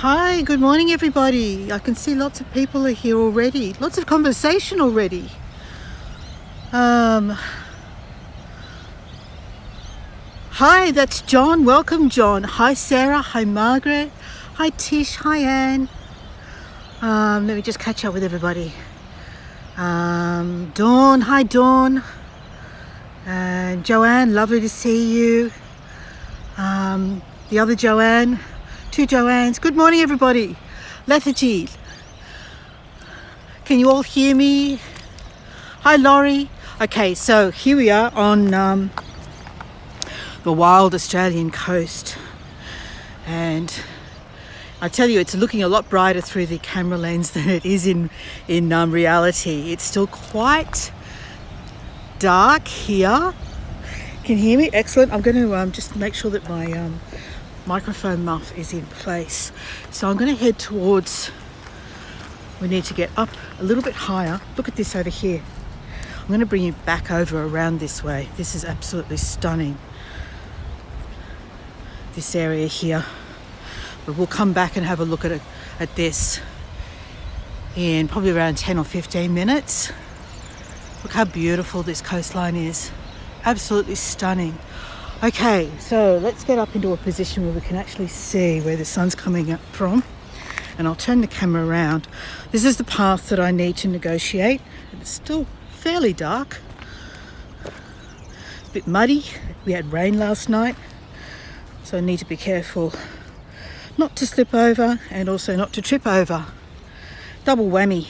Hi, good morning everybody. I can see lots of people are here already. Lots of conversation already. Hi, that's John. Welcome, John. Hi, Sarah. Hi, Margaret. Hi, Tish. Hi, Anne. Let me just catch up with everybody. Dawn. Hi, Dawn. And Joanne, lovely to see you. The other Joanne. Two Joannes. Good morning, everybody. Lethargy. Can you all hear me? Hi, Laurie. Okay, so here we are on the wild Australian coast, and I tell you, it's looking a lot brighter through the camera lens than it is in reality. It's still quite dark here. Can you hear me? Excellent. I'm going to just make sure that my microphone muff is in place. So I'm going to head towards, we need to get up a little bit higher. Look at this over here. I'm going to bring you back over around this way. This is absolutely stunning, this area here. But we'll come back and have a look at this in probably around 10 or 15 minutes. Look how beautiful this coastline is. Absolutely stunning. Okay, so let's get up into a position where we can actually see where the sun's coming up from. And I'll turn the camera around. This is the path that I need to negotiate. It's still fairly dark. It's a bit muddy. We had rain last night, so I need to be careful not to slip over and also not to trip over. Double whammy.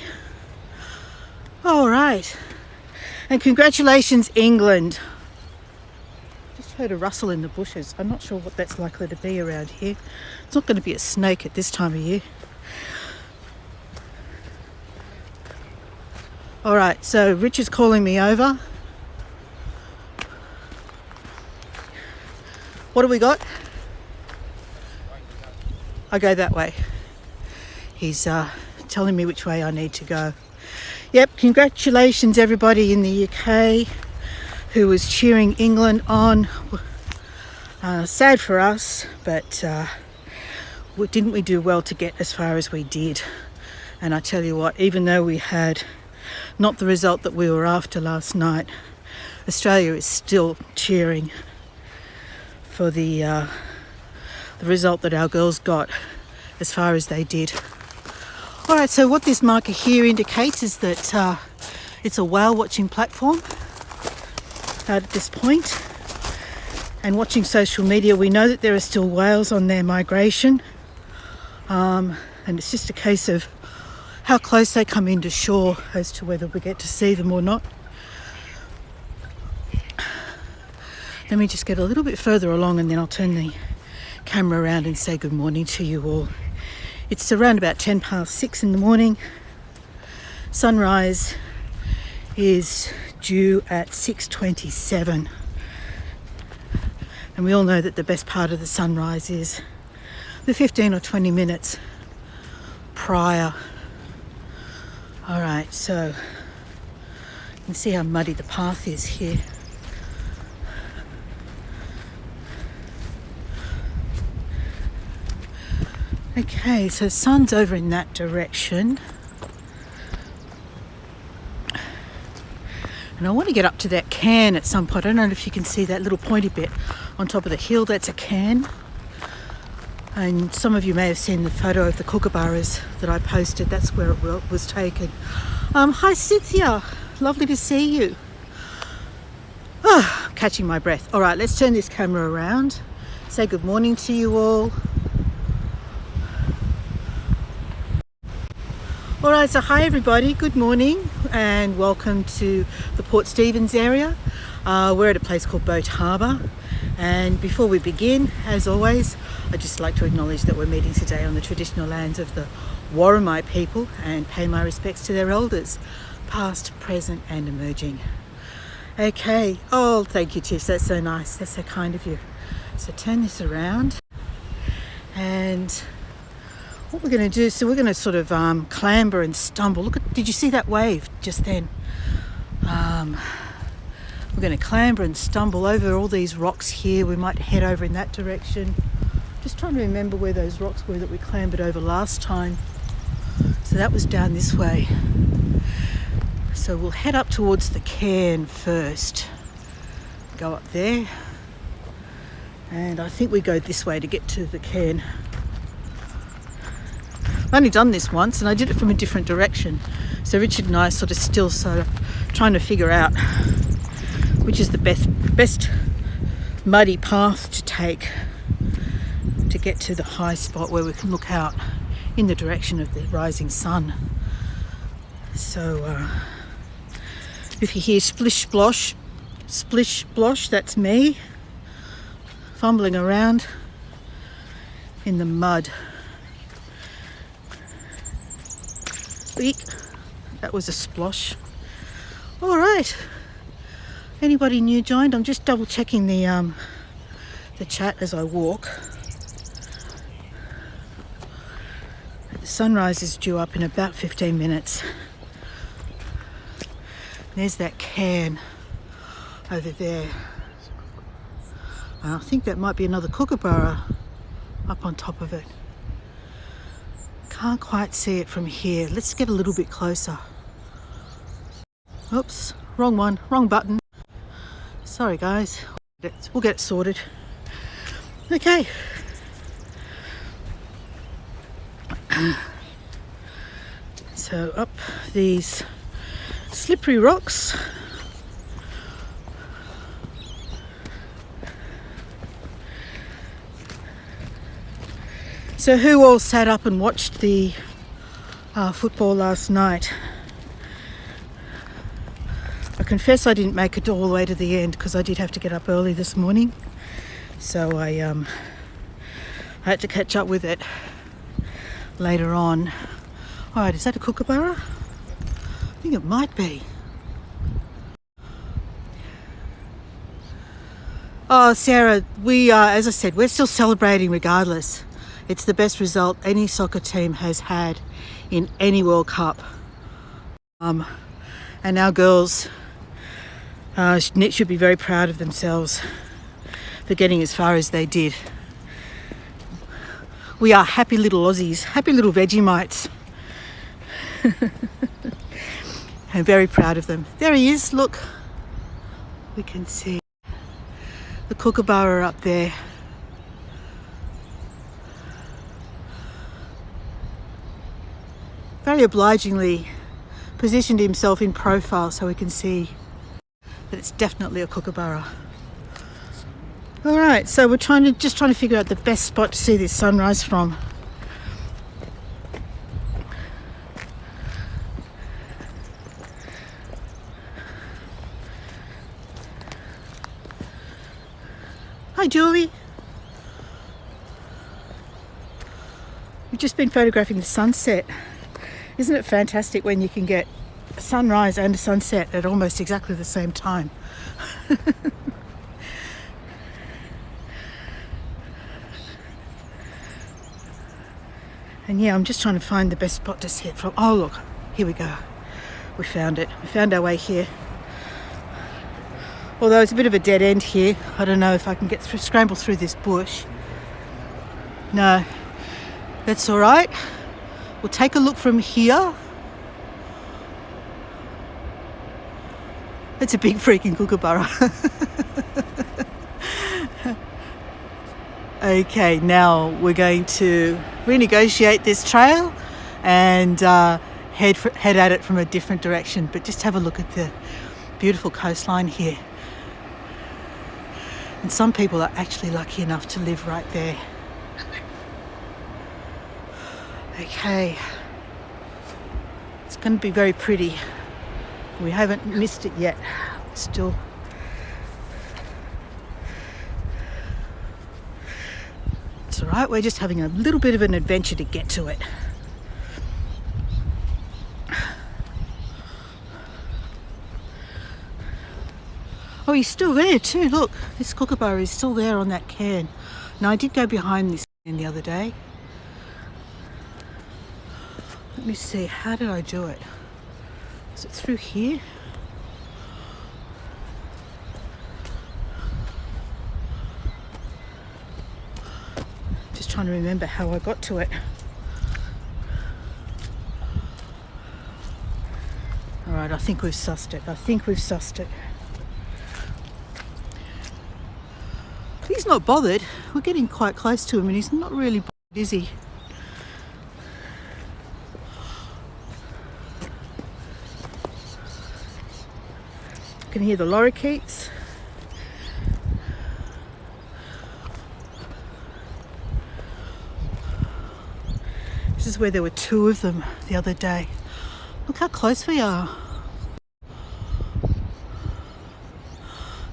All right. And congratulations, England. Just heard a rustle in the bushes. I'm not sure what that's likely to be around here. It's not going to be a snake at this time of year. All right, so Rich is calling me over. What do we got? I go that way. He's telling me which way I need to go. Yep, congratulations everybody in the UK who was cheering England on. Sad for us, but didn't we do well to get as far as we did? And I tell you what, even though we had not the result that we were after last night, Australia is still cheering for the result that our girls got as far as they did. All right, so what this marker here indicates is that it's a whale watching platform at this point. And watching social media, we know that there are still whales on their migration, and it's just a case of how close they come into shore as to whether we get to see them or not. Let me just get a little bit further along and then I'll turn the camera around and say good morning to you all. It's around about 6:10 in the morning. Sunrise is due at 6:27. And we all know that the best part of the sunrise is the 15 or 20 minutes prior. All right, so you can see how muddy the path is here. Okay, so sun's over in that direction. And I want to get up to that cairn at some point. I don't know if you can see that little pointy bit on top of the hill. That's a cairn. And some of you may have seen the photo of the kookaburras that I posted. That's where it was taken. Hi, Cynthia. Lovely to see you. I'm catching my breath. All right, let's turn this camera around. Say good morning to you all. All right, so hi everybody, good morning and welcome to the Port Stephens area. We're at a place called Boat Harbour, and before we begin, as always, I'd just like to acknowledge that we're meeting today on the traditional lands of the Warramai people and pay my respects to their elders, past, present and emerging. Okay, oh thank you Tish, that's so nice, that's so kind of you. So turn this around and what we're going to do, so we're going to sort of clamber and stumble. Look at, did you see that wave just then? We're going to clamber and stumble over all these rocks here. We might head over in that direction. Just trying to remember where those rocks were that we clambered over last time. So that was down this way. So we'll head up towards the cairn first. Go up there. And I think we go this way to get to the cairn. I've only done this once and I did it from a different direction. So Richard and I are sort of trying to figure out which is the best muddy path to take to get to the high spot where we can look out in the direction of the rising sun. So if you hear splish splosh, that's me fumbling around in the mud. Eek. That was a splosh. All right. Anybody new joined? I'm just double checking the chat as I walk. The sunrise is due up in about 15 minutes. There's that cairn over there. I think that might be another kookaburra up on top of it. Can't quite see it from here. Let's get a little bit closer. Oops, wrong one, wrong button. Sorry guys, we'll get it sorted. Okay. So up these slippery rocks. So who all sat up and watched the football last night? I confess I didn't make it all the way to the end because I did have to get up early this morning. So I had to catch up with it later on. All right, is that a kookaburra? I think it might be. Oh, Sarah, as I said, we're still celebrating regardless. It's the best result any soccer team has had in any World Cup. And our girls should be very proud of themselves for getting as far as they did. We are happy little Aussies, happy little Vegemites. I'm very proud of them. There he is, look. We can see the kookaburra up there. Very obligingly positioned himself in profile so we can see that it's definitely a kookaburra. All right, so we're just trying to figure out the best spot to see this sunrise from. Hi, Julie. We've just been photographing the sunset. Isn't it fantastic when you can get a sunrise and a sunset at almost exactly the same time? And yeah, I'm just trying to find the best spot to see it from. Oh look, here we go. We found it. We found our way here. Although it's a bit of a dead end here. I don't know if I can scramble through this bush. No, that's all right. We'll take a look from here. It's a big freaking kookaburra. Okay, now we're going to renegotiate this trail and head at it from a different direction. But just have a look at the beautiful coastline here. And some people are actually lucky enough to live right there. Okay, it's going to be very pretty. We haven't missed it yet. Still. It's all right, we're just having a little bit of an adventure to get to it. Oh, he's still there too, look. This kookaburra is still there on that cairn. Now, I did go behind this cairn the other day. Let me see, how did I do it? Is it through here? just trying to remember how I got to it. All right, I think we've sussed it. He's not bothered. We're getting quite close to him and he's not really bothered, is he? You can hear the lorikeets. This is where there were 2 of them the other day. Look how close we are.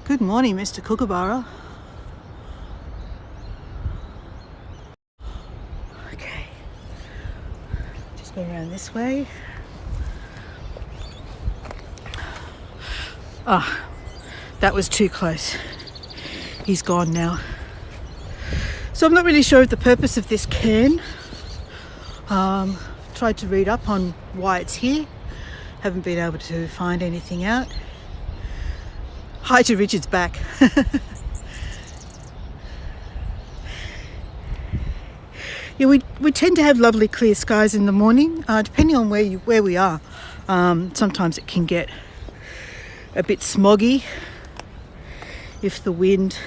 Good morning, Mr. Kookaburra. Okay, just go around this way. Ah, that was too close. He's gone now. So I'm not really sure of the purpose of this cairn. Tried to read up on why it's here. Haven't been able to find anything out. Hi to Richard's back. Yeah, we tend to have lovely clear skies in the morning, depending on where we are. Sometimes it can get a bit smoggy if the wind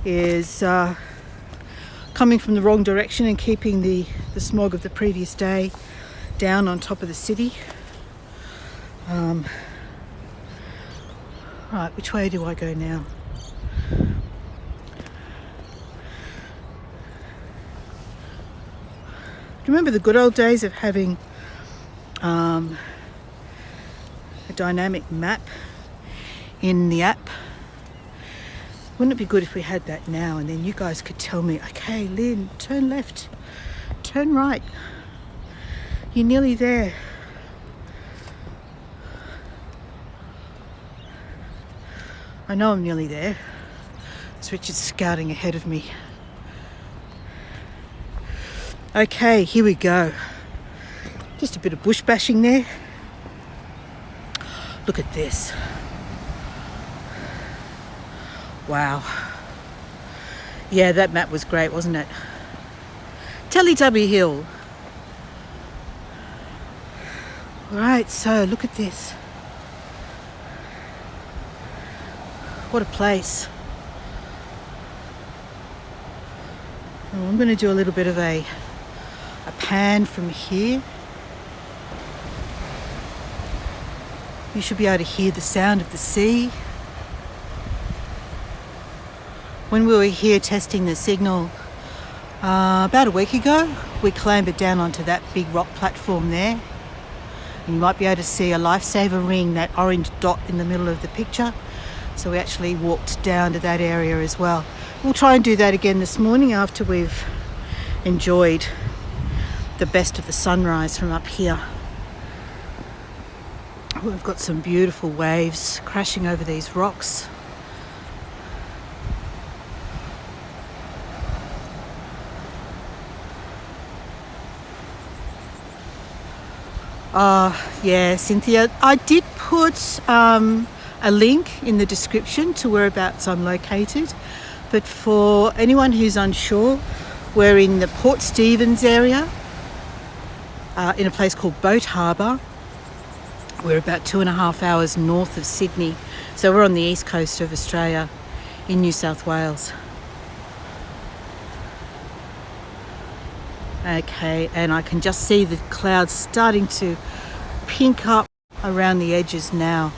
is coming from the wrong direction and keeping the smog of the previous day down on top of the city. Right, which way do I go now? Do you remember the good old days of having a dynamic map in the app? Wouldn't it be good if we had that now and then you guys could tell me, okay, Lynn, turn left, turn right, you're nearly there. I know I'm nearly there. It's Richard's scouting ahead of me. Okay, here we go. Just a bit of bush bashing there. Look at this. Wow. Yeah, that map was great, wasn't it? Teletubby Hill. Right, so look at this. What a place. Well, I'm going to do a little bit of a pan from here. You should be able to hear the sound of the sea. When we were here testing the signal about a week ago, we clambered down onto that big rock platform there. And you might be able to see a lifesaver ring, that orange dot in the middle of the picture. So we actually walked down to that area as well. We'll try and do that again this morning after we've enjoyed the best of the sunrise from up here. We've got some beautiful waves crashing over these rocks. Yeah, Cynthia, I did put a link in the description to whereabouts I'm located, but for anyone who's unsure, we're in the Port Stephens area, in a place called Boat Harbour. We're about 2.5 hours north of Sydney, so we're on the east coast of Australia in New South Wales. Okay, and I can just see the clouds starting to pink up around the edges now.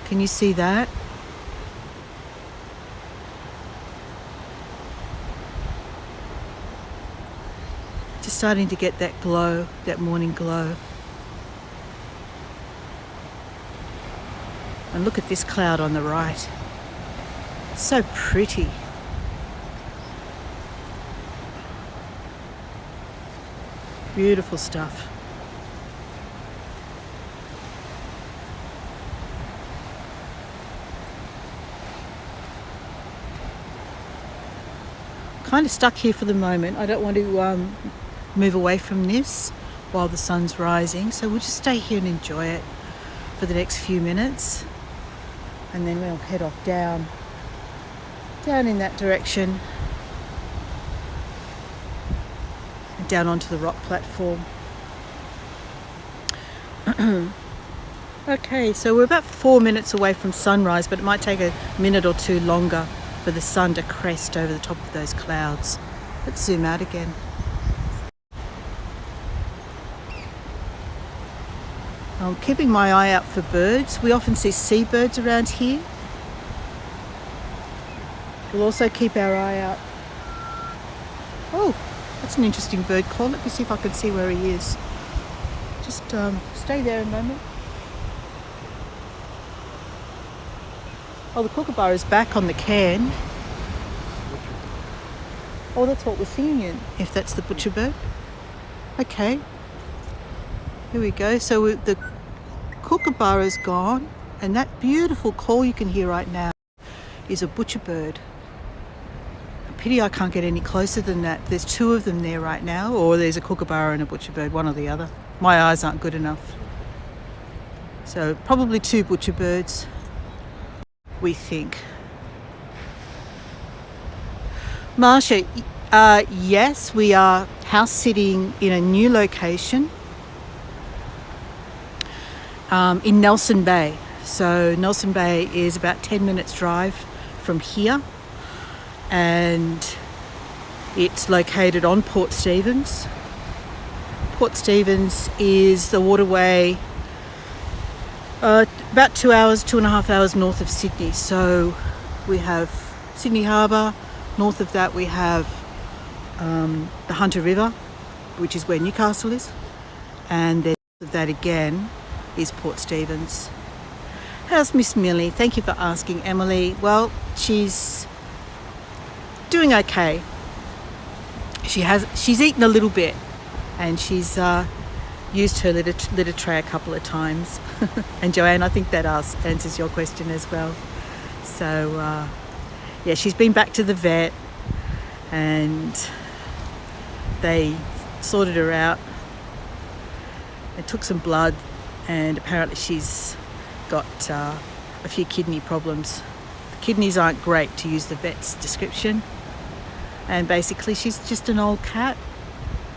Can you see that? Just starting to get that glow, that morning glow. And look at this cloud on the right. So pretty. Beautiful stuff. Kind of stuck here for the moment. I don't want to move away from this while the sun's rising, so we'll just stay here and enjoy it for the next few minutes, and then we'll head off down in that direction down onto the rock platform. Okay, so we're about 4 minutes away from sunrise, but it might take a minute or two longer for the sun to crest over the top of those clouds. Let's zoom out again. I'm keeping my eye out for birds. We often see seabirds around here. We'll also keep our eye out. Oh, that's an interesting bird call. Let me see if I can see where he is. Just stay there a moment. Oh, the kookaburra is back on the cairn. Oh, that's what we're seeing, if that's the butcher bird. Okay. Here we go. So the kookaburra's gone, and that beautiful call you can hear right now is a butcher bird. A pity I can't get any closer than that. There's two of them there right now, or there's a kookaburra and a butcher bird, one or the other. My eyes aren't good enough. So probably two butcher birds, we think. Marsha, yes, we are house sitting in a new location in Nelson Bay. So Nelson Bay is about 10 minutes drive from here, and it's located on Port Stephens. Port Stephens is the waterway about 2 hours, 2.5 hours north of Sydney. So we have Sydney Harbour. North of that we have the Hunter River, which is where Newcastle is. And then north of that again is Port Stephens. How's Miss Millie? Thank you for asking, Emily. Well, she's doing okay. She's eaten a little bit, and she's used her litter tray a couple of times. And Joanne, I think that answers your question as well. So yeah, she's been back to the vet, and they sorted her out. They took some blood, and apparently she's got a few kidney problems. The kidneys aren't great, to use the vet's description. And basically she's just an old cat.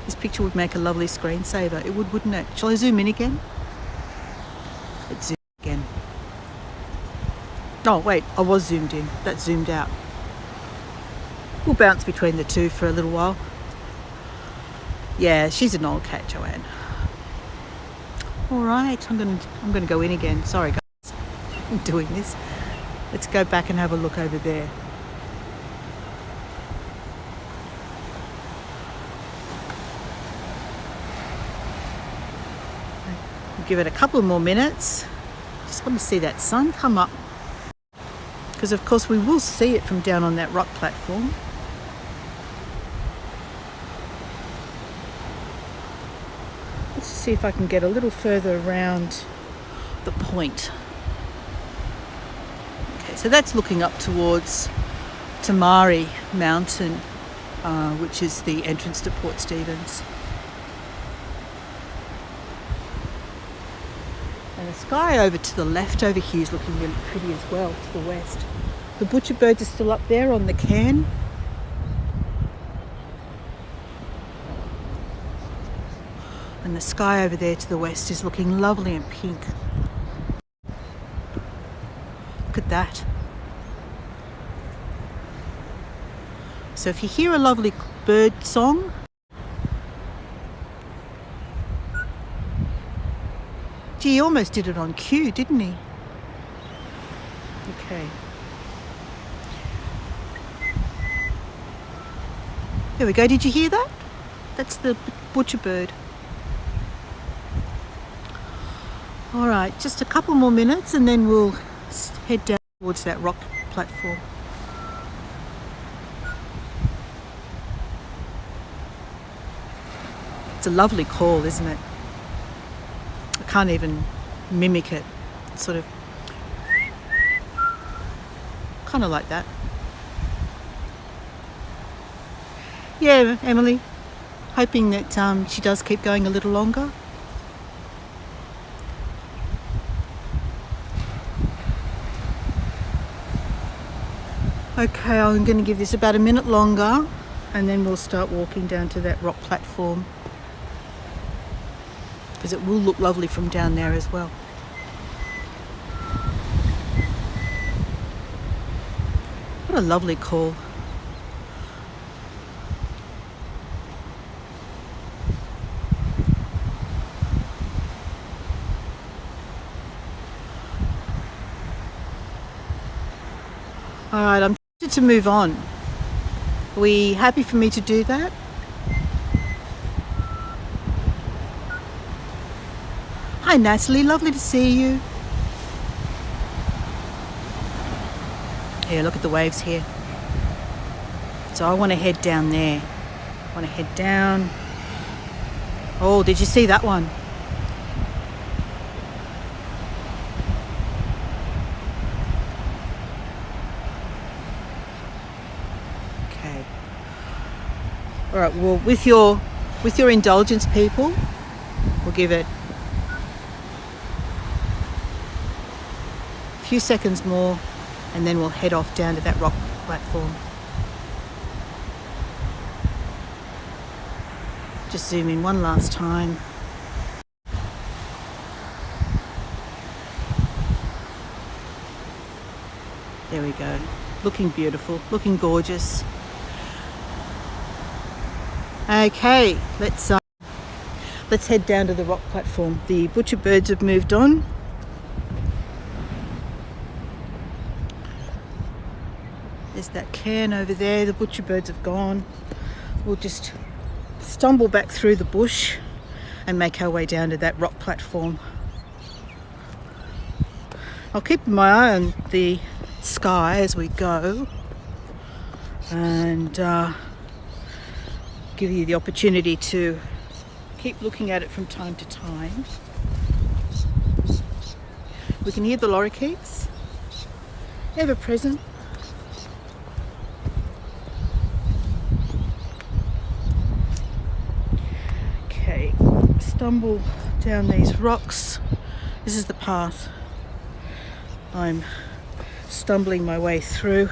This picture would make a lovely screensaver. It would, wouldn't it? Shall I zoom in again? Let's zoom again. Oh wait, I was zoomed in. That zoomed out. We'll bounce between the two for a little while. Yeah, she's an old cat, Joanne. All right, I'm gonna go in again. Sorry guys, I'm doing this. Let's go back and have a look over there. We'll give it a couple more minutes. Just want to see that sun come up, because of course we will see it from down on that rock platform. Let's see if I can get a little further around the point. Okay, so that's looking up towards Tamari Mountain, which is the entrance to Port Stephens. And the sky over to the left over here is looking really pretty as well, to the west. The butcher birds are still up there on the cairn. And the sky over there to the west is looking lovely and pink. Look at that. So if you hear a lovely bird song, gee, he almost did it on cue, didn't he? Okay. There we go. Did you hear that? That's the butcher bird. All right, just a couple more minutes and then we'll head down towards that rock platform. It's a lovely call, isn't it? I can't even mimic it. It's sort of kind of like that. Yeah, Emily, hoping that she does keep going a little longer. Okay, I'm going to give this about a minute longer and then we'll start walking down to that rock platform, because it will look lovely from down there as well. What a lovely call. Alright, I'm tempted to move on. Are we happy for me to do that? Hi Natalie, lovely to see you. Yeah, look at the waves here. So I want to head down there. I want to head down. Oh, did you see that one? Okay. All right, well, with your indulgence, people, we'll give it a few seconds more, and then we'll head off down to that rock platform. Just zoom in one last time. There we go. Looking beautiful, looking gorgeous. Okay, let's head down to the rock platform. The butcher birds have moved on. There's that cairn over there. The butcher birds have gone. We'll just stumble back through the bush and make our way down to that rock platform. I'll keep my eye on the sky as we go, and give you the opportunity to keep looking at it from time to time. We can hear the lorikeets, ever present. Okay, stumble down these rocks. This is the path I'm stumbling my way through.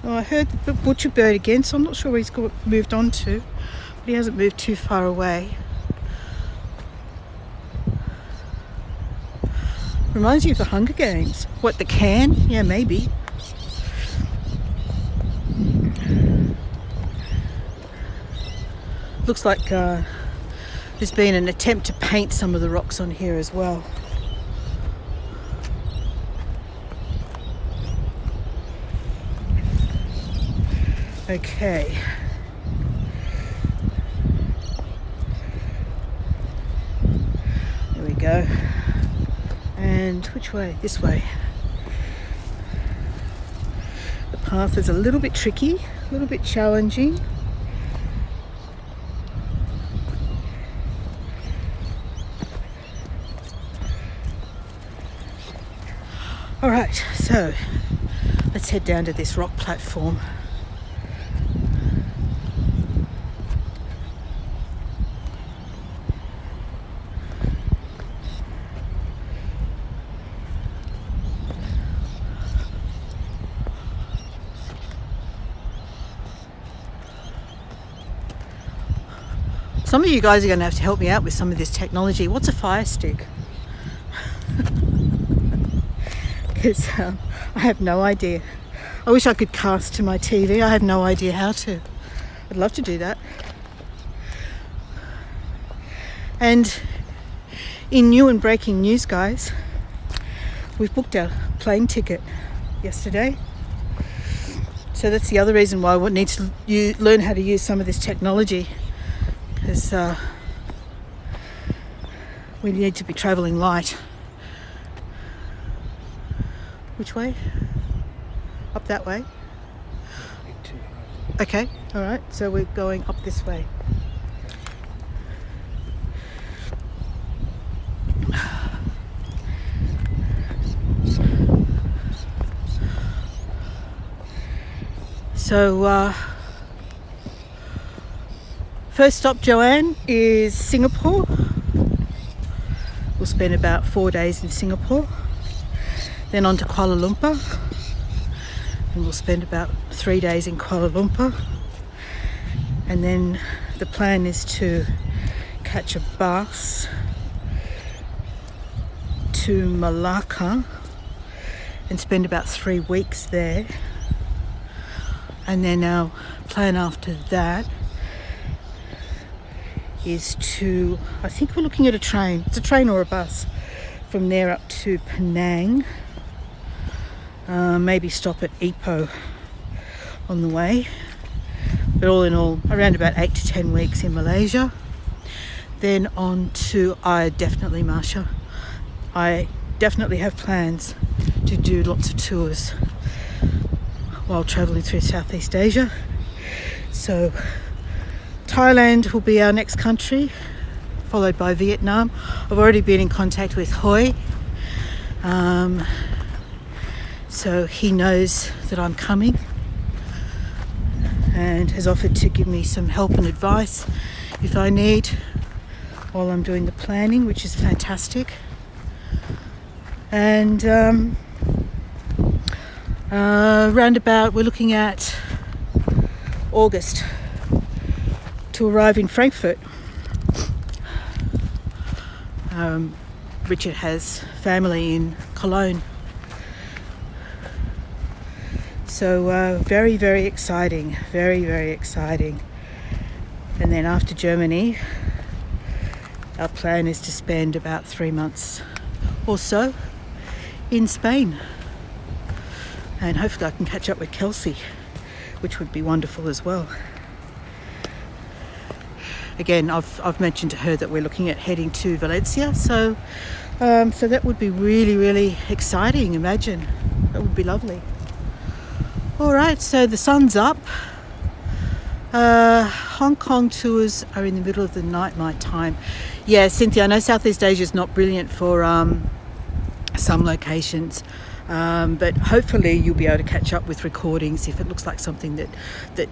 Oh, I heard the butcher bird again, so I'm not sure where he's moved on to, but he hasn't moved too far away. Reminds you of the Hunger Games. What, the cairn? Yeah, maybe. Looks like there's been an attempt to paint some of the rocks on here as well. Okay. There we go. And which way? This way. The path is a little bit tricky, a little bit challenging. All right, so let's head down to this rock platform. Some of you guys are going to have to help me out with some of this technology. What's a fire stick? Because I have no idea. I wish I could cast to my TV. I have no idea how to. I'd love to do that. And in new and breaking news, guys, we've booked our plane ticket yesterday. So that's the other reason why I need to learn how to use some of this technology. Because we need to be travelling light. Which way? Up that way? Okay, alright, so we're going up this way. So, first stop, Joanne, is Singapore. We'll spend about 4 days in Singapore. then on to Kuala Lumpur, and we'll spend about 3 days in Kuala Lumpur, and then the plan is to catch a bus to Malacca and spend about 3 weeks there. And then our plan after that is to, I think we're looking at a train. It's a train or a bus from there up to Penang. Maybe stop at Ipoh on the way. But all in all, around about 8 to 10 weeks in Malaysia. Then on to, I definitely have plans to do lots of tours while travelling through Southeast Asia. So Thailand will be our next country, followed by Vietnam. I've already been in contact with Hoi, so he knows that I'm coming and has offered to give me some help and advice if I need while I'm doing the planning, which is fantastic. And roundabout, we're looking at August to arrive in Frankfurt. Richard has family in Cologne. So very, very exciting, very, very exciting. And then after Germany, our plan is to spend about 3 months or so in Spain. And hopefully I can catch up with Kelsey, which would be wonderful as well. Again, I've mentioned to her that we're looking at heading to Valencia, so that would be really, really exciting. Imagine, that would be lovely. All right, so the sun's up. Hong Kong tours are in the middle of the night my time. Yeah, Cynthia, I know Southeast Asia is not brilliant for some locations, but hopefully you'll be able to catch up with recordings if it looks like something that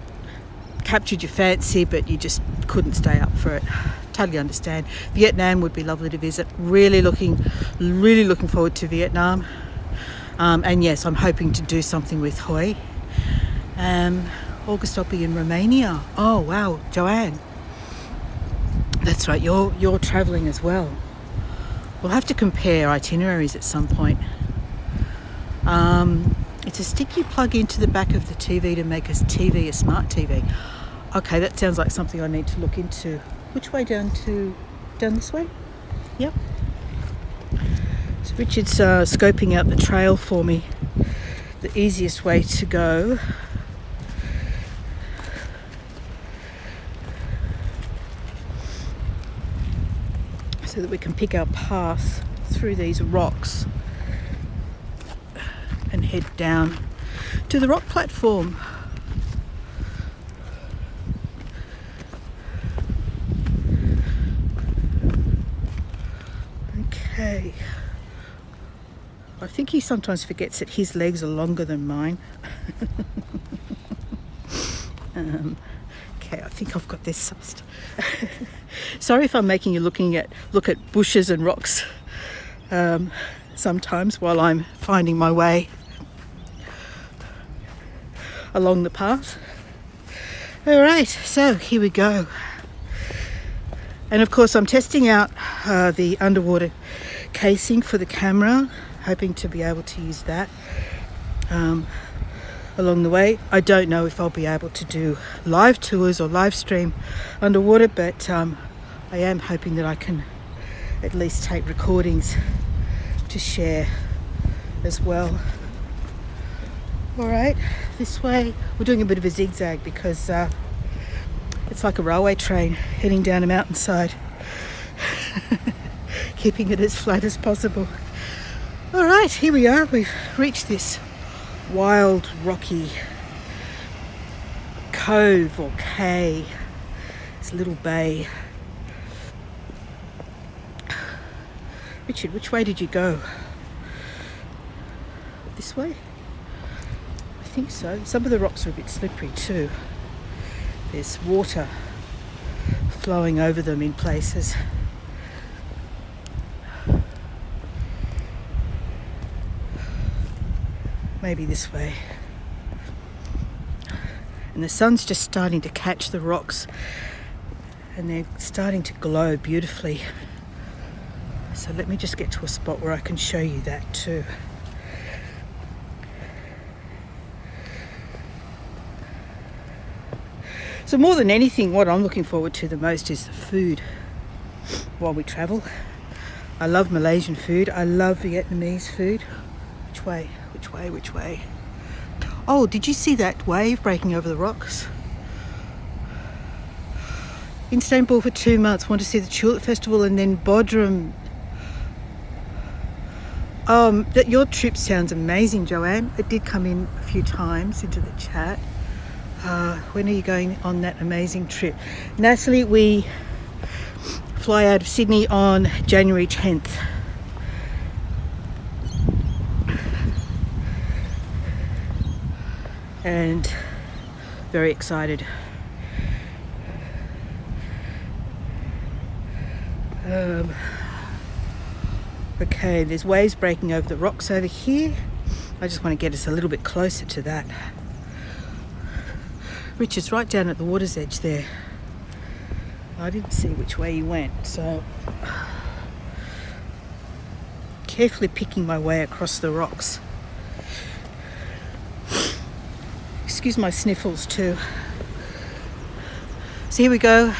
captured your fancy but you just couldn't stay up for it. Totally understand. Vietnam would be lovely to visit. Really looking forward to Vietnam. And yes, I'm hoping to do something with Hoi. August I'll be in Romania. Oh wow, Joanne. That's right, you're travelling as well. We'll have to compare itineraries at some point. It's a stick you plug into the back of the TV to make a TV a smart TV. Okay, that sounds like something I need to look into. Which way down this way? Yep. So Richard's scoping out the trail for me, the easiest way to go. So that we can pick our path through these rocks and head down to the rock platform. Okay. I think he sometimes forgets that his legs are longer than mine. Okay, I think I've got this sussed. Sorry if I'm making you look at bushes and rocks sometimes while I'm finding my way along the path. All right, so here we go. And of course I'm testing out the underwater casing for the camera, hoping to be able to use that along the way. I don't know if I'll be able to do live tours or live stream underwater, but I am hoping that I can at least take recordings to share as well. All right, this way we're doing a bit of a zigzag because it's like a railway train heading down a mountainside. Keeping it as flat as possible. All right, here we are. We've reached this wild rocky cove or cay. It's a little bay. Richard, which way did you go? This way? I think so. Some of the rocks are a bit slippery too. There's water flowing over them in places. maybe this way. And the sun's just starting to catch the rocks and they're starting to glow beautifully. So let me just get to a spot where I can show you that too. So more than anything, what I'm looking forward to the most is the food while we travel. I love Malaysian food. I love Vietnamese food. Which way? Which way? Which way? Oh, did you see that wave breaking over the rocks? In Istanbul for 2 months, want to see the Tulip Festival, and then Bodrum. Your trip sounds amazing, Joanne. It did come in a few times into the chat. When are you going on that amazing trip? Natalie, we fly out of Sydney on January 10th. And very excited. Okay, there's waves breaking over the rocks over here. I just want to get us a little bit closer to that. Richard's right down at the water's edge there. I didn't see which way he went, so carefully picking my way across the rocks. Excuse my sniffles too. So here we go.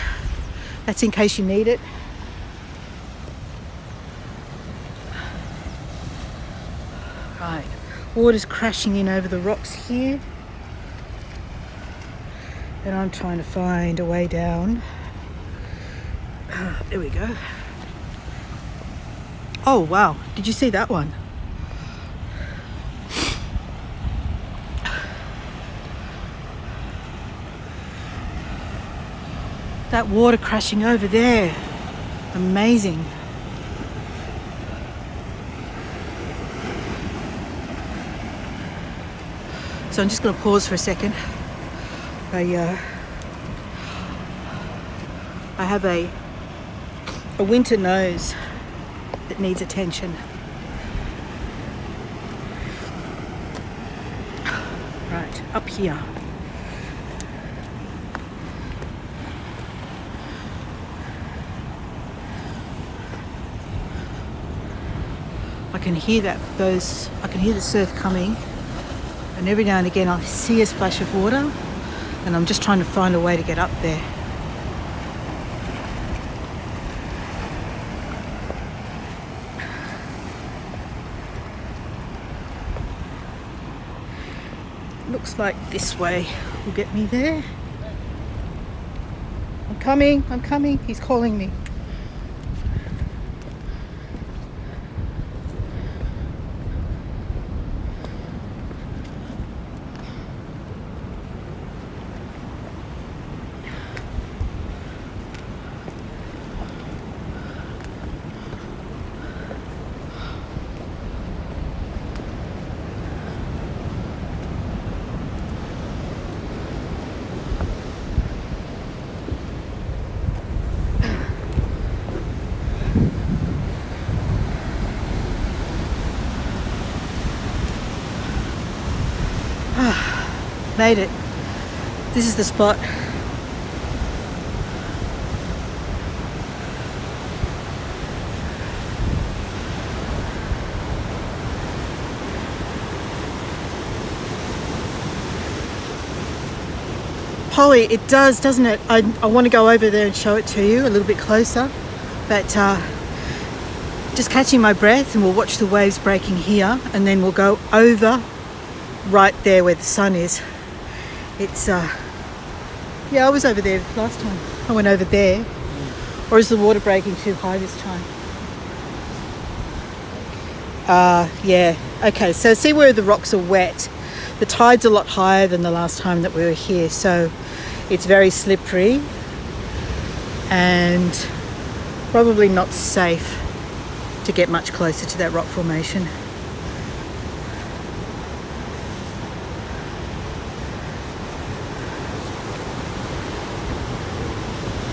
That's in case you need it. Right, water's crashing in over the rocks here. And I'm trying to find a way down. There we go. Oh wow, did you see that one? That water crashing over there. Amazing. So I'm just going to pause for a second. I have a winter nose that needs attention. Right, up here. I can hear I can hear the surf coming, and every now and again I see a splash of water, and I'm just trying to find a way to get up there. Looks like this way will get me there. I'm coming, he's calling me. Made it. This is the spot. Polly, it does, doesn't it? I want to go over there and show it to you a little bit closer, but just catching my breath, and we'll watch the waves breaking here, and then we'll go over right there where the sun is. It's yeah, I was over there last time. I went over there. Or is the water breaking too high this time? Yeah. Okay, so see where the rocks are wet. The tide's a lot higher than the last time that we were here, so it's very slippery and probably not safe to get much closer to that rock formation.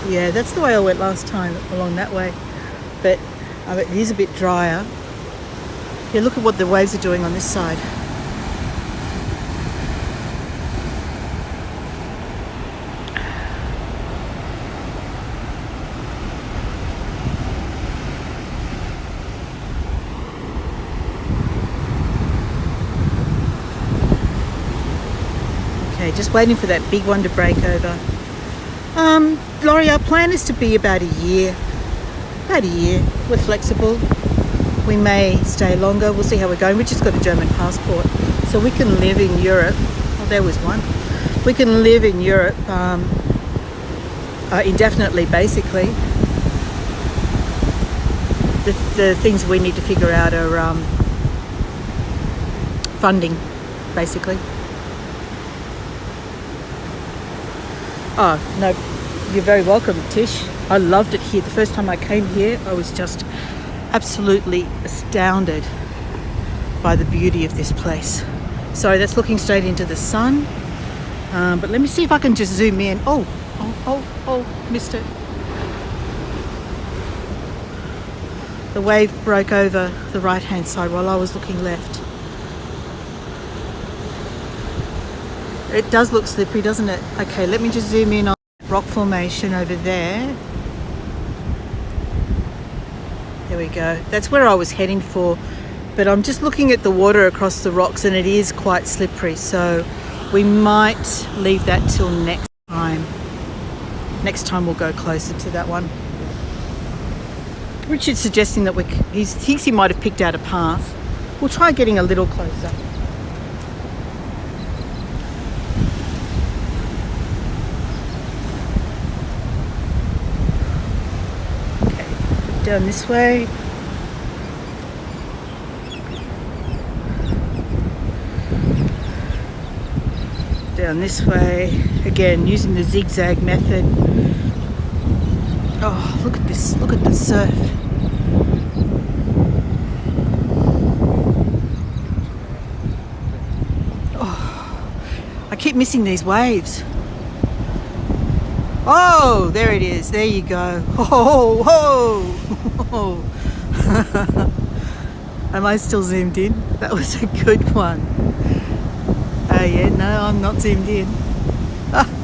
Yeah, that's the way I went last time, along that way. But it is a bit drier. Yeah, look at what the waves are doing on this side. Okay, just waiting for that big one to break over. Laurie, our plan is to be about a year. About a year. We're flexible. We may stay longer. We'll see how we're going. We just got a German passport, so we can live in Europe. Oh, there was one. We can live in Europe indefinitely, basically. The things we need to figure out are funding, basically. Oh, no, you're very welcome, Tish. I loved it here. The first time I came here, I was just absolutely astounded by the beauty of this place. Sorry, that's looking straight into the sun. But let me see if I can just zoom in. Oh, missed it. The wave broke over the right-hand side while I was looking left. It does look slippery, doesn't it? Okay, let me just zoom in on rock formation over there. There we go. That's where I was heading for. But I'm just looking at the water across the rocks and it is quite slippery. So we might leave that till next time. Next time we'll go closer to that one. Richard's suggesting that he thinks he might have picked out a path. We'll try getting a little closer. Down this way. Down this way. Again, using the zigzag method. Oh, look at this. Look at the surf. Oh, I keep missing these waves. Oh, there it is. There you go. Oh. Am I still zoomed in? That was a good one. Oh yeah, no, I'm not zoomed in.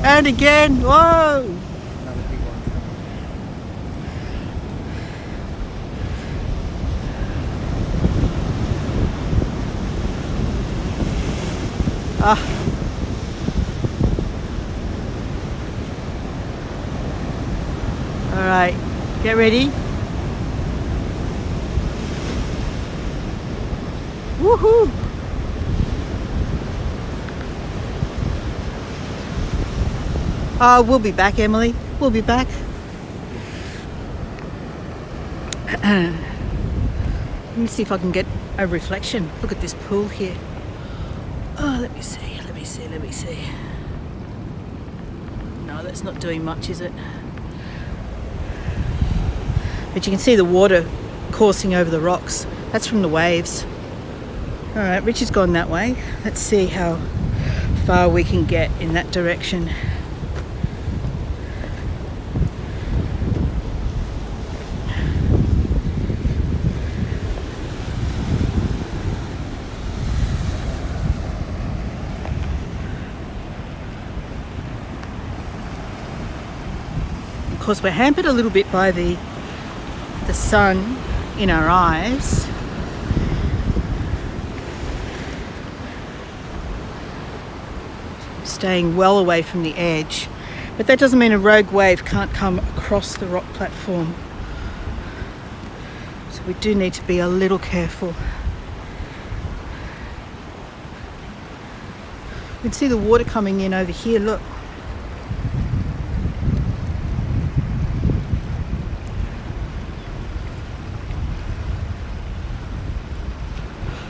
And again, whoa! Another big one. All right, get ready. Woohoo! We'll be back, Emily. We'll be back. Let me see if I can get a reflection. Look at this pool here. Oh, let me see. No, that's not doing much, is it? But you can see the water coursing over the rocks. That's from the waves. All right, Richard's gone that way. Let's see how far we can get in that direction. Of course, we're hampered a little bit by the sun in our eyes. Staying well away from the edge, but that doesn't mean a rogue wave can't come across the rock platform. So we do need to be a little careful. You can see the water coming in over here, look.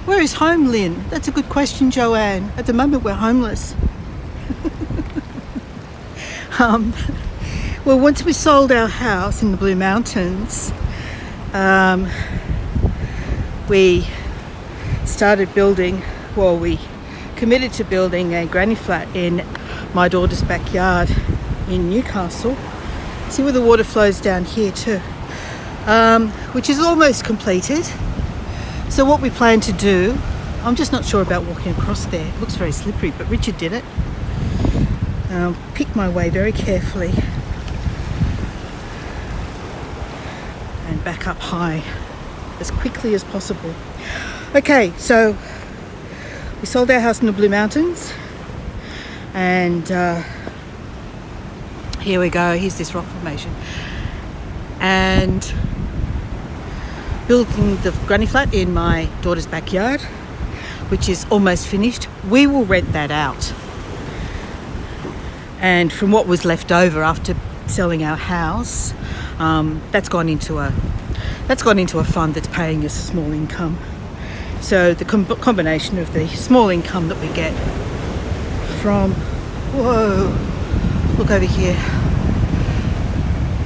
Where is home, Lynn? That's a good question, Joanne. At the moment, we're homeless. Well, once we sold our house in the Blue Mountains, we started building, we committed to building a granny flat in my daughter's backyard in Newcastle. See where the water flows down here too, which is almost completed. So what we plan to do, I'm just not sure about walking across there. It looks very slippery, but Richard did it. I'll pick my way very carefully and back up high as quickly as possible. Okay, so we sold our house in the Blue Mountains And here we go, here's this rock formation. And building the granny flat in my daughter's backyard, which is almost finished. We will rent that out. And from what was left over after selling our house, that's gone into a fund that's paying us a small income. So the combination of the small income that we get from, whoa, look over here,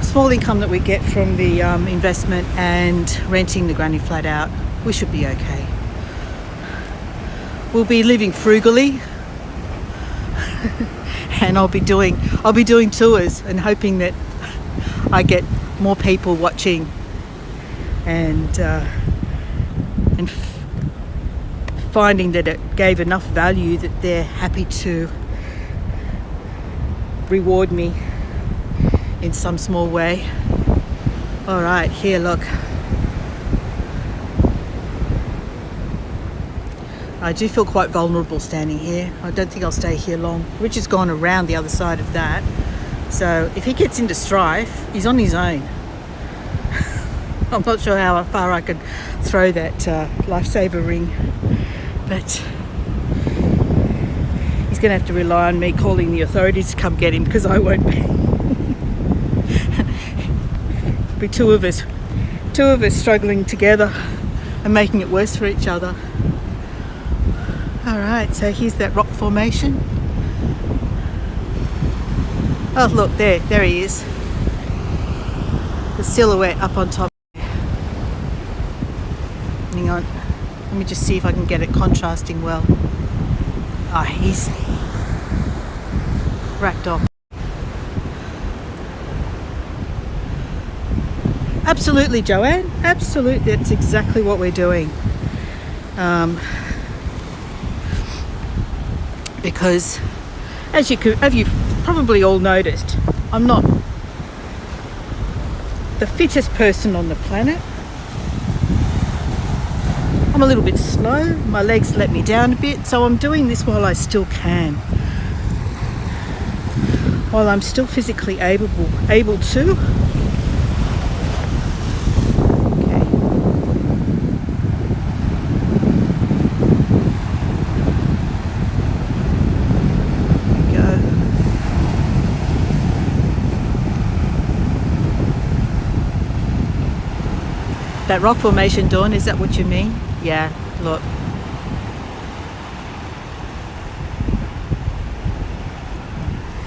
small income that we get from the investment and renting the granny flat out, we should be okay. We'll be living frugally. And I'll be doing tours and hoping that I get more people watching and finding that it gave enough value that they're happy to reward me in some small way. All right, here, look. I do feel quite vulnerable standing here. I don't think I'll stay here long. Rich has gone around the other side of that. So if he gets into strife, he's on his own. I'm not sure how far I could throw that lifesaver ring, but he's going to have to rely on me calling the authorities to come get him, because I won't be. It'll be two of us struggling together and making it worse for each other. All right, so here's that rock formation. Oh, look, there he is. The silhouette up on top. Hang on, let me just see if I can get it contrasting well. Ah, he's racked off. Absolutely, Joanne, absolutely, that's exactly what we're doing. Because as you've probably all noticed, I'm not the fittest person on the planet. I'm a little bit slow, my legs let me down a bit, so I'm doing this while I still can. While I'm still physically able to. That rock formation, Dawn, is that what you mean? Yeah, look.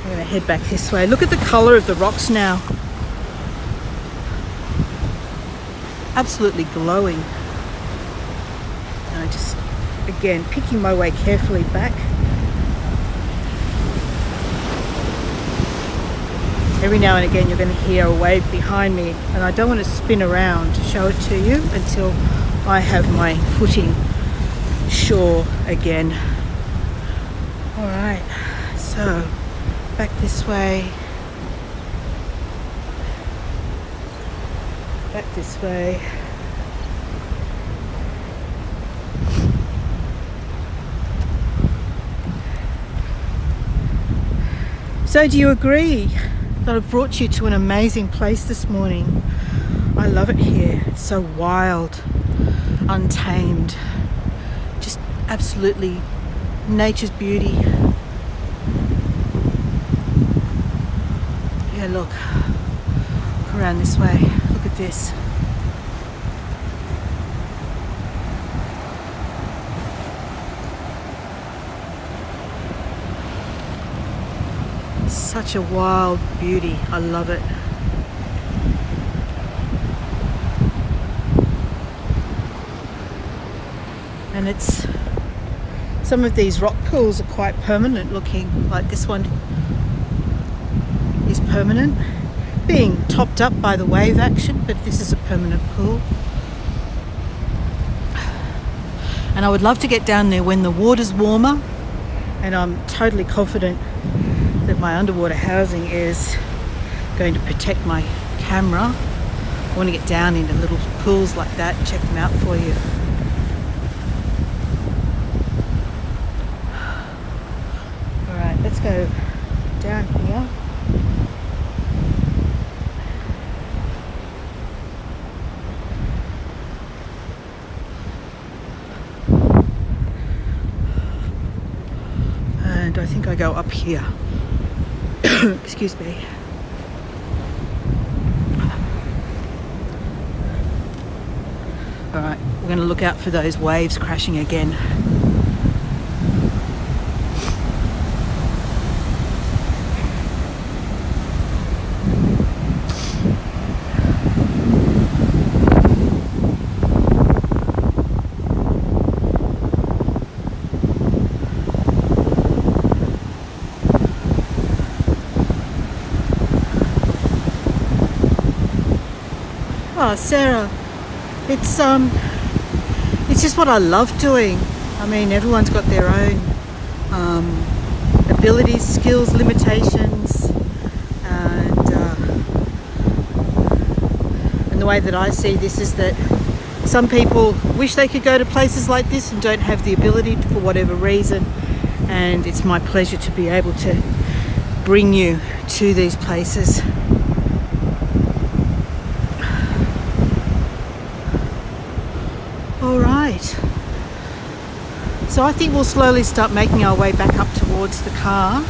I'm going to head back this way. Look at the colour of the rocks now. Absolutely glowing. And I just, again, picking my way carefully back. Every now and again you're going to hear a wave behind me, and I don't want to spin around to show it to you until I have my footing sure again. Alright, so back this way, back this way. So do you agree that I've brought you to an amazing place this morning? I love it here. It's so wild, untamed, just absolutely nature's beauty. Yeah, look around this way. Look at this. Such a wild beauty. I love it. And it's, some of these rock pools are quite permanent looking, like this one is permanent, being topped up by the wave action, but this is a permanent pool. And I would love to get down there when the water's warmer, and I'm totally confident that my underwater housing is going to protect my camera. I want to get down into little pools like that and check them out for you. Alright, let's go and I think I go up here. Excuse me. All right, we're going to look out for those waves crashing again. Oh, Sarah, it's just what I love doing. I mean, everyone's got their own abilities, skills, limitations, and the way that I see this is that some people wish they could go to places like this and don't have the ability for whatever reason, and it's my pleasure to be able to bring you to these places. All right, so I think we'll slowly start making our way back up towards the car,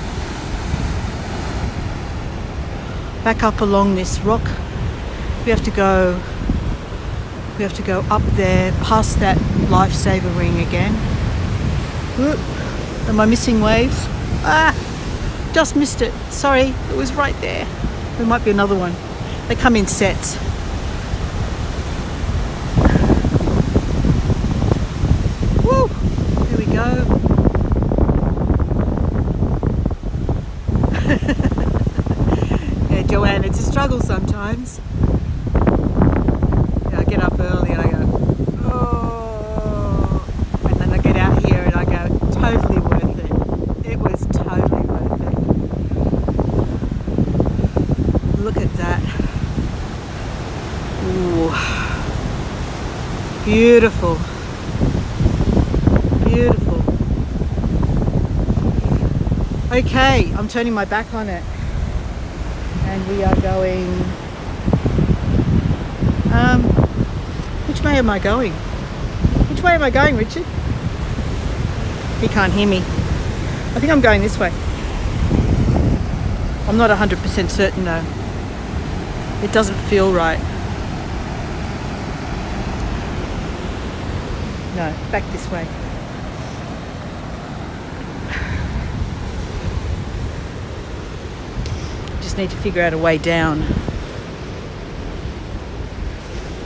back up along this rock. We have to go up there past that lifesaver ring again. Whoop. Am I missing waves? Just missed it. Sorry, it was right there. There might be another one. They come in sets. Go. Yeah, Joanne, it's a struggle sometimes. Yeah, I get up early and I go, oh, and then I get out here and I go, totally worth it. It was totally worth it. Look at that. Ooh. Beautiful. Beautiful. Okay, I'm turning my back on it and we are going which way am I going? Which way am I going, Richard? He can't hear me. I think I'm going this way. I'm not 100% certain though. It doesn't feel right. No, back this way. Need to figure out a way down.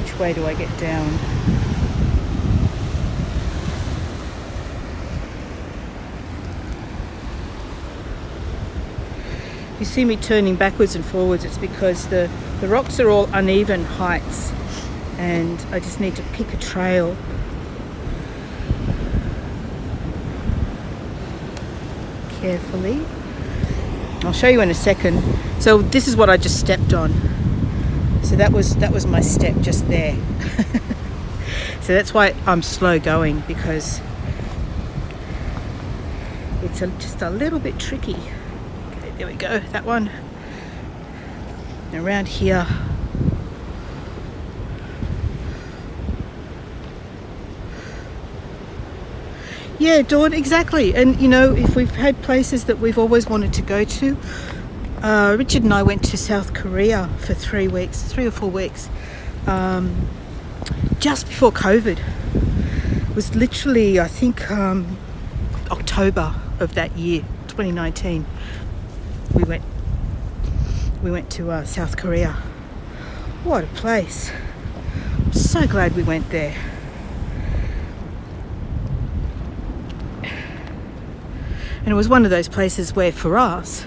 Which way do I get down? You see me turning backwards and forwards, it's because the rocks are all uneven heights and I just need to pick a trail. Carefully. I'll show you in a second. So this is what I just stepped on. So that was my step just there. So that's why I'm slow going, because it's just a little bit tricky. Okay, there we go, that one. And around here. Yeah, Dawn, exactly. And you know, if we've had places that we've always wanted to go to, Richard and I went to South Korea for 3 or 4 weeks, just before COVID. It was literally, I think, October of that year, 2019. We went to South Korea. What a place! I'm so glad we went there. And it was one of those places where, for us,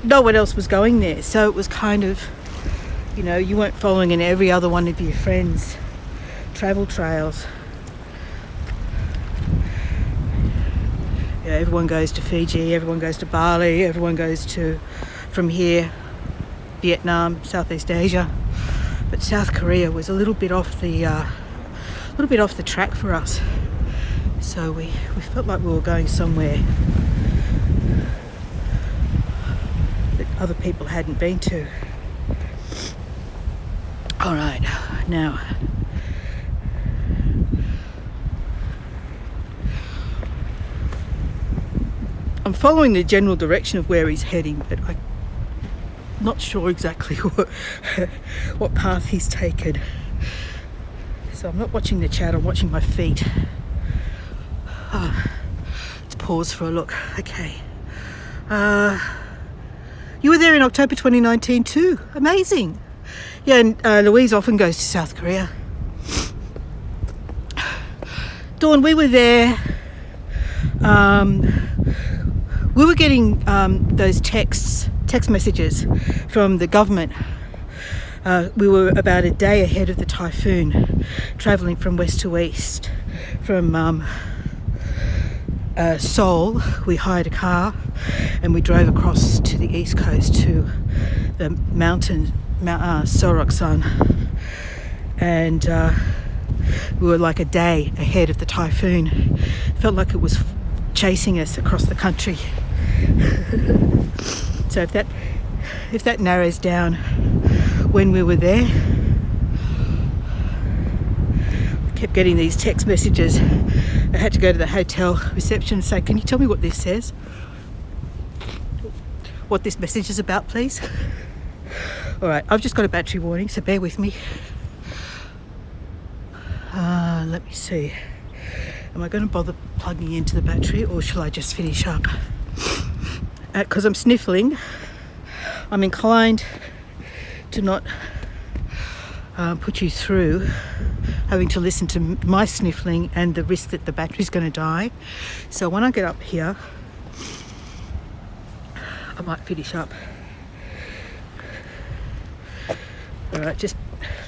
no one else was going there. So it was kind of, you know, you weren't following in every other one of your friends' travel trails. You know, everyone goes to Fiji, everyone goes to Bali, everyone goes to, from here, Vietnam, Southeast Asia. But South Korea was a little bit off the track for us. So we felt like we were going somewhere that other people hadn't been to. All right, now I'm following the general direction of where he's heading, but I'm not sure exactly what path he's taken. So I'm not watching the chat, I'm watching my feet. Let's pause for a look. Okay. You were there in October 2019 too. Amazing. Yeah, and Louise often goes to South Korea. Dawn, we were there. We were getting those text messages from the government. We were about a day ahead of the typhoon, travelling from west to east. From Seoul, we hired a car and we drove across to the east coast to the mountain, Soroksan, and we were like a day ahead of the typhoon. Felt like it was chasing us across the country. So if that narrows down when we were there, I kept getting these text messages. I had to go to the hotel reception and say, "Can you tell me what this says? What this message is about, please?" All right, I've just got a battery warning, so bear with me. Let me see. Am I going to bother plugging into the battery, or shall I just finish up? Because I'm sniffling, I'm inclined to not put you through having to listen to my sniffling and the risk that the battery's going to die. So when I get up here, I might finish up. All right, just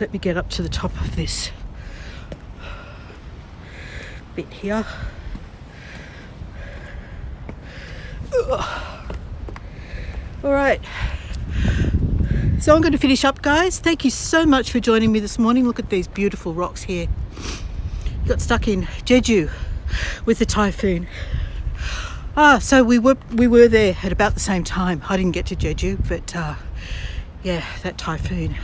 let me get up to the top of this bit here. All right, so I'm going to finish up, guys. Thank you so much for joining me this morning. Look at these beautiful rocks here. Got stuck in Jeju with the typhoon. So we were there at about the same time. I didn't get to Jeju, but yeah, that typhoon.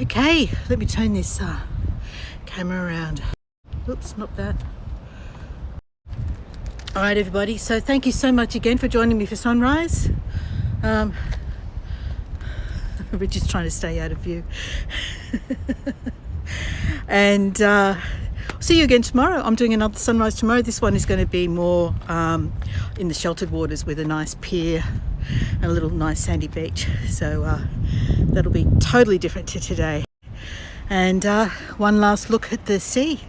Okay, let me turn this camera around. Oops, not that. All right, everybody. So thank you so much again for joining me for sunrise. Richard's trying to stay out of view. And see you again tomorrow. I'm doing another sunrise tomorrow. This one is going to be more in the sheltered waters with a nice pier and a little nice sandy beach. So that'll be totally different to today. And one last look at the sea.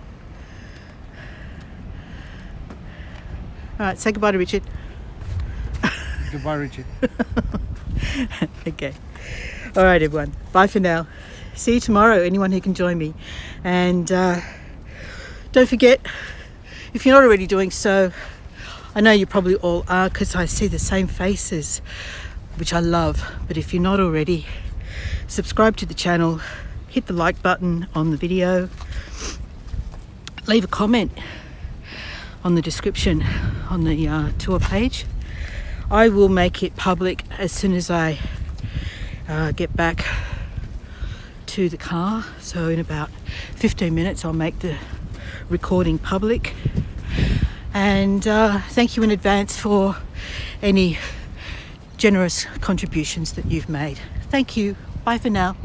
All right, say goodbye to Richard. Goodbye, Richard. Okay. All right, everyone. Bye for now. See you tomorrow, anyone who can join me. And don't forget, if you're not already doing so, I know you probably all are because I see the same faces, which I love. But if you're not already, subscribe to the channel, hit the like button on the video, leave a comment on the description on the tour page. I will make it public as soon as I get back to the car. So in about 15 minutes I'll make the recording public. And thank you in advance for any generous contributions that you've made. Thank you. Bye for now.